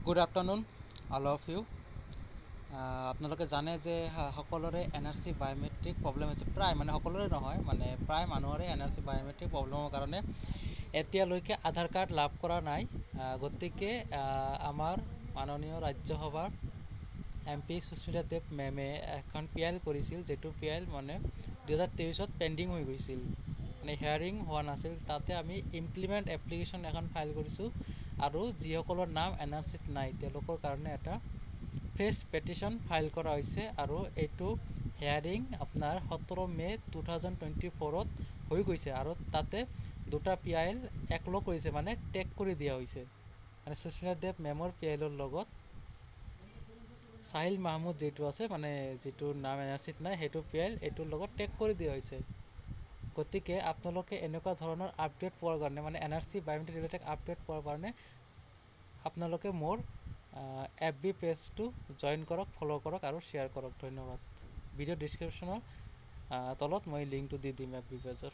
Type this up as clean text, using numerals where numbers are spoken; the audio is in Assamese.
Good afternoon all of you. আপোনালোকে জানে যে সকলোৰে NRC বায়োমেট্ৰিক প্ৰব্লেম হৈছে, প্ৰায় মানে সকলোৰে নহয়, মানে প্ৰায় মানুহৰে NRC বায়োমেট্ৰিক প্ৰব্লেমৰ কাৰণে এতিয়ালৈকে আধাৰ কাৰ্ড লাভ কৰা নাই। গতিকে আমাৰ মাননীয় ৰাজ্যসভাৰ MP সুস্মিতা দেৱ মেমে এখন PIL কৰিছিল, যিটো PIL মানে 2023 পেণ্ডিং হৈ গৈছিল, মানে হিয়াৰিং হোৱা নাছিল। তাতে আমি ইমপ্লিমেণ্ট এপ্লিকেশ্যন এখন ফাইল কৰিছোঁ আৰু যিসকলৰ নাম NRCত নাই তেওঁলোকৰ কাৰণে এটা ফ্ৰেছ পেটিশ্যন ফাইল কৰা হৈছে আৰু এইটো হিয়াৰিং আপোনাৰ 17 মে 2024 হৈ গৈছে আৰু তাতে দুটা PIL একলগ কৰিছে, মানে টেগ কৰি দিয়া হৈছে। মানে সুস্মিতা দেৱ মেমৰ PILৰ লগত চাহিল মাহমুদ যিটো আছে, মানে যিটো নাম NRCত নাই, সেইটো PIL এইটোৰ লগত টেগ কৰি দিয়া হৈছে। গতিকে আপোনালোকে এনেকুৱা ধৰণৰ আপডেট পোৱাৰ কাৰণে, মানে NRC বায়োমেট্ৰিক ৰিলেটেড আপডেট পোৱাৰ কাৰণে আপোনালোকে মোৰ FB পেজটো জইন কৰক, ফ'ল' কৰক আৰু শ্বেয়াৰ কৰক। ধন্যবাদ। ভিডিঅ' ডিছক্ৰিপশ্যনৰ তলত মই লিংকটো দি দিম FB পেজৰ।